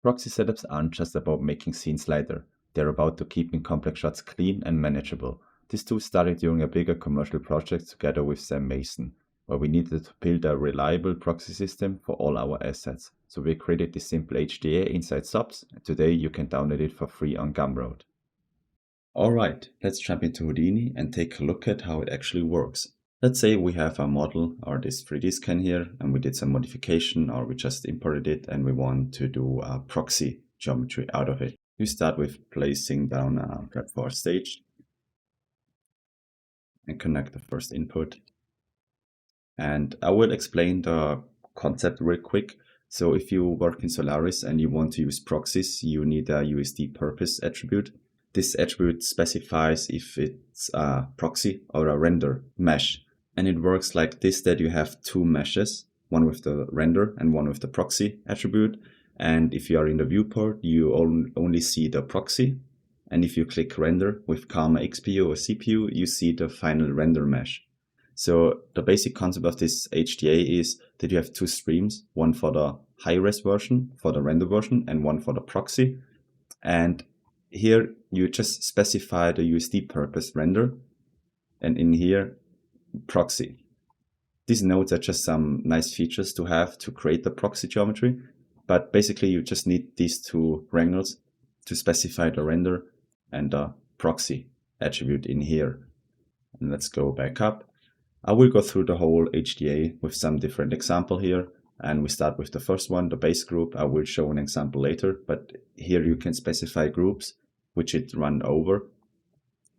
Proxy setups aren't just about making scenes lighter, they're about to keeping complex shots clean and manageable. This tool started during a bigger commercial project together with Sam Mason, where we needed to build a reliable proxy system for all our assets. So we created this simple HDA inside SOPs, and today you can download it for free on Gumroad. Alright, let's jump into Houdini and take a look at how it actually works. Let's say we have a model or this 3D scan here, and we did some modification, or we just imported it and we want to do a proxy geometry out of it. You start with placing down a grab for stage and connect the first input. And I will explain the concept real quick. So if you work in Solaris and you want to use proxies, you need a USD purpose attribute. This attribute specifies if it's a proxy or a render mesh. And it works like this, that you have two meshes, one with the render and one with the proxy attribute. And if you are in the viewport, you only see the proxy. And if you click render with Karma XPU or CPU, you see the final render mesh. So the basic concept of this HDA is that you have two streams, one for the high-res version, for the render version, and one for the proxy. And here you just specify the USD purpose render, and in here, proxy. These nodes are just some nice features to have to create the proxy geometry, but basically you just need these two wrangles to specify the render and the proxy attribute in here. And let's go back up. I will go through the whole HDA with some different example here, and we start with the first one, the base group. I will show an example later, but here you can specify groups which it run over.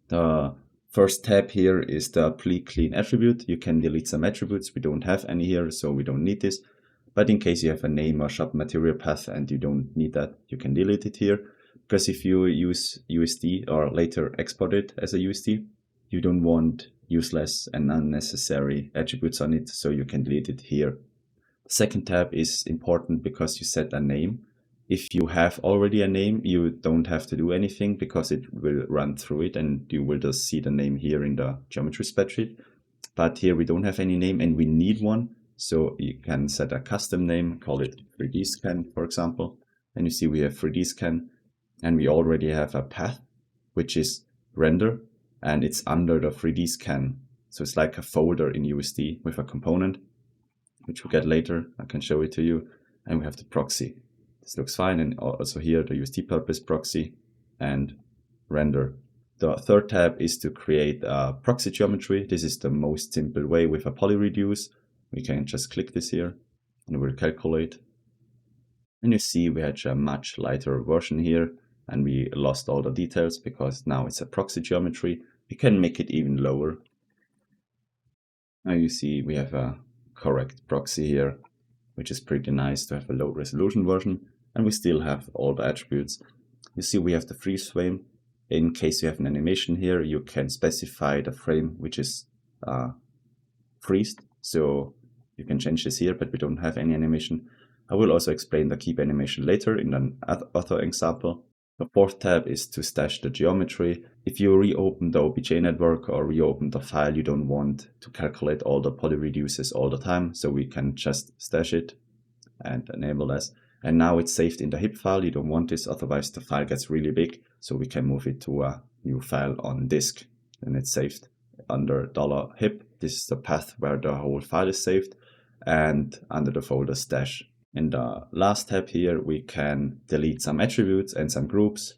The first tab here is the clean attribute. You can delete some attributes. We don't have any here, so we don't need this. But in case you have a name or shop material path and you don't need that, you can delete it here. Because if you use USD or later export it as a USD, you don't want useless and unnecessary attributes on it, so you can delete it here. The second tab is important because you set a name. If you have already a name, you don't have to do anything because it will run through it and you will just see the name here in the geometry spreadsheet. But here we don't have any name and we need one. So you can set a custom name, call it 3D scan, for example. And you see we have 3D scan and we already have a path, which is render, and it's under the 3D scan. So it's like a folder in USD with a component, which we'll get later. I can show it to you. And we have the proxy. This looks fine, and also here the USD purpose proxy and render. The third tab is to create a proxy geometry. This is the most simple way with a PolyReduce. We can just click this here and it will calculate. And you see we had a much lighter version here and we lost all the details because now it's a proxy geometry. We can make it even lower. Now you see we have a correct proxy here, which is pretty nice to have a low resolution version. And we still have all the attributes. You see we have the freeze frame. In case you have an animation here, you can specify the frame which is freezed. So you can change this here, but we don't have any animation. I will also explain the keep animation later in another example. The fourth tab is to stash the geometry. If you reopen the OBJ network or reopen the file, you don't want to calculate all the PolyReduces all the time. So we can just stash it and enable this. And now it's saved in the HIP file. You don't want this, otherwise the file gets really big. So we can move it to a new file on disk. And it's saved under $HIP. This is the path where the whole file is saved, and under the folder stash. In the last tab here, we can delete some attributes and some groups.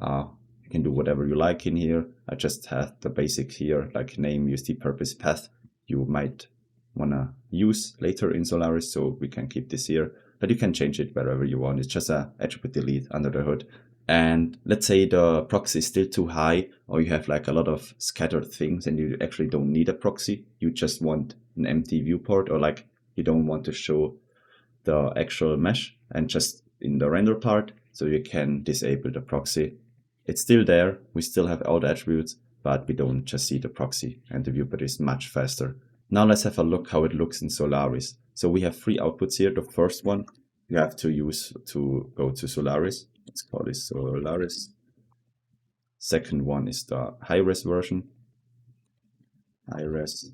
You can do whatever you like in here. I just had the basic here, like name, USD purpose, path. You might want to use later in Solaris, so we can keep this here. But you can change it wherever you want. It's just an attribute delete under the hood. And let's say the proxy is still too high, or you have like a lot of scattered things and you actually don't need a proxy. You just want an empty viewport, or like you don't want to show the actual mesh and just in the render part. So you can disable the proxy. It's still there. We still have all the attributes, but we don't just see the proxy, and the viewport is much faster. Now let's have a look how it looks in Solaris. So we have three outputs here. The first one you have to use to go to Solaris. Let's call this Solaris. Second one is the high-res version. High-res.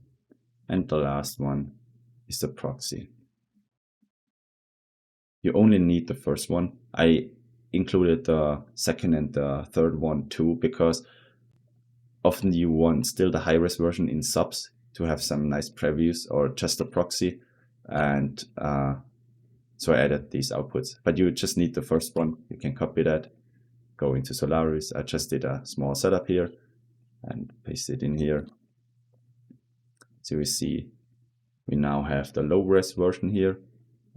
And the last one is the proxy. You only need the first one. I included the second and the third one too, because often you want still the high-res version in SOPs to have some nice previews or just a proxy. And so I added these outputs, but you just need the first one. You can copy that, go into Solaris. I just did a small setup here and paste it in here. So we see we now have the low-res version here,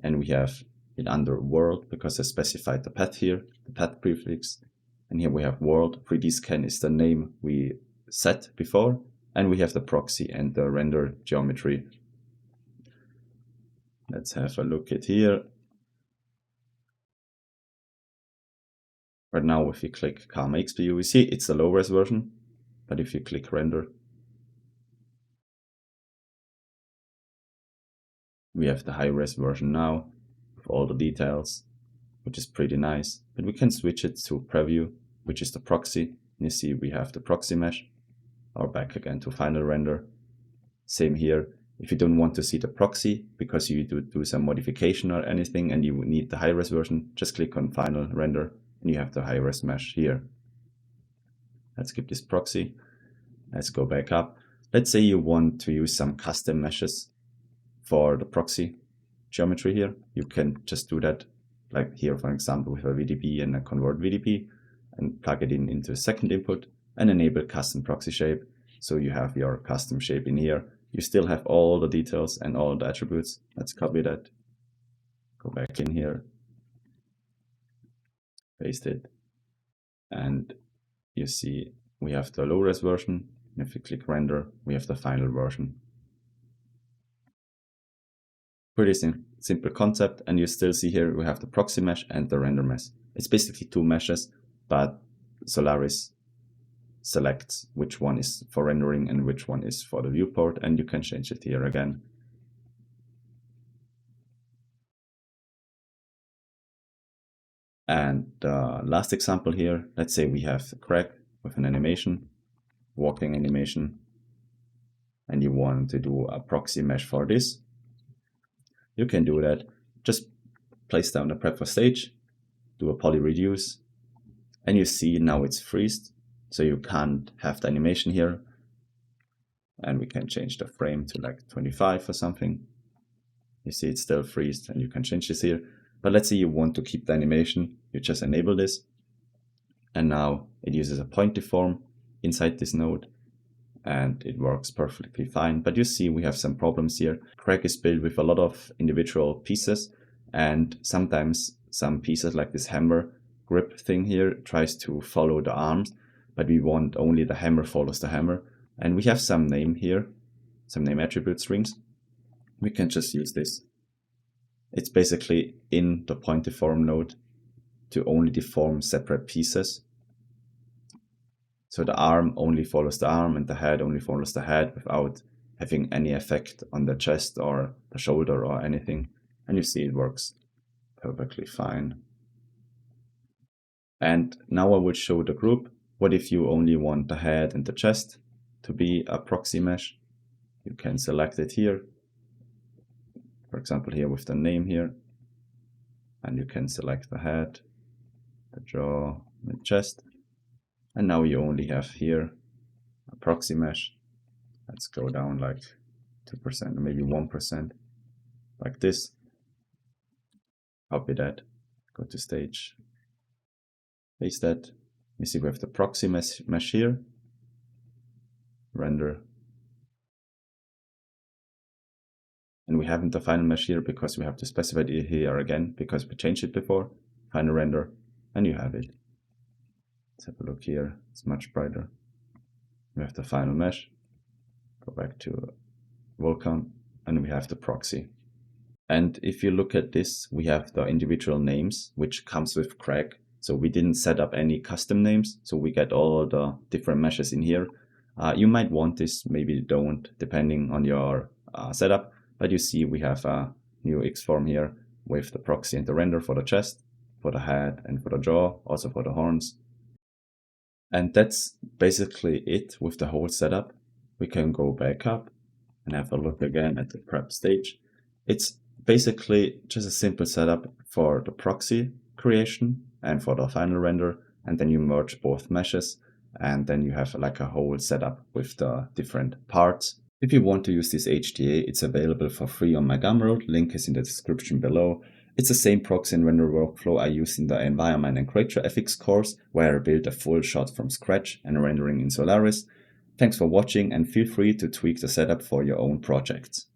and we have it under world because I specified the path here, the path prefix. And here we have world. 3D scan is the name we set before, and we have the proxy and the render geometry. Let's have a look at here. Right now, if you click Karma XPU, we see it's the low-res version, but if you click render, we have the high-res version now with all the details, which is pretty nice. But we can switch it to preview, which is the proxy. You see we have the proxy mesh, or back again to final render. Same here. If you don't want to see the proxy because you do some modification or anything and you need the high-res version, just click on final render and you have the high-res mesh here. Let's skip this proxy. Let's go back up. Let's say you want to use some custom meshes for the proxy geometry here. You can just do that, like here, for example, with a VDP and a convert VDP, and plug it in into a second input and enable custom proxy shape. So you have your custom shape in here. You still have all the details and all the attributes. Let's copy that. Go back in here. Paste it. And you see we have the low-res version. And if you click render, we have the final version. Pretty simple concept. And you still see here we have the proxy mesh and the render mesh. It's basically two meshes, but Solaris selects which one is for rendering and which one is for the viewport, and you can change it here again. And the last example here, let's say we have Craig with an animation, walking animation, and you want to do a proxy mesh for this. You can do that. Just place down the prep for stage, do a PolyReduce, and you see now it's freezed. So you can't have the animation here. And we can change the frame to like 25 or something. You see it's still freezed and you can change this here. But let's say you want to keep the animation. You just enable this. And now it uses a point deform inside this node. And it works perfectly fine. But you see we have some problems here. Craig is built with a lot of individual pieces. And sometimes some pieces like this hammer grip thing here tries to follow the arms. But we want only the hammer follows the hammer. And we have some name here, some name attribute strings. We can just use this. It's basically in the point deform node to only deform separate pieces. So the arm only follows the arm and the head only follows the head without having any effect on the chest or the shoulder or anything. And you see it works perfectly fine. And now I will show the group. What if you only want the head and the chest to be a proxy mesh? You can select it here. For example, here with the name here. And you can select the head, the jaw, the chest. And now you only have here a proxy mesh. Let's go down like 2% or maybe 1%, like this. Copy that, go to stage, paste that. You see we have the proxy mesh here, render. And we haven't the final mesh here because we have to specify it here again because we changed it before. Final render, and you have it. Let's have a look here, it's much brighter. We have the final mesh, go back to Vulkan, and we have the proxy. And if you look at this, we have the individual names, which comes with Craig. So we didn't set up any custom names, so we get all the different meshes in here. You might want this, maybe you don't, depending on your setup. But you see we have a new X-form here with the proxy and the render for the chest, for the head and for the jaw, also for the horns. And that's basically it with the whole setup. We can go back up and have a look again at the prep stage. It's basically just a simple setup for the proxy creation and for the final render, and then you merge both meshes, and then you have like a whole setup with the different parts. If you want to use this HDA, it's available for free on my Gumroad, link is in the description below. It's the same proxy and render workflow I use in the Environment and Creature FX course, where I built a full shot from scratch and rendering in Solaris. Thanks for watching, and feel free to tweak the setup for your own projects.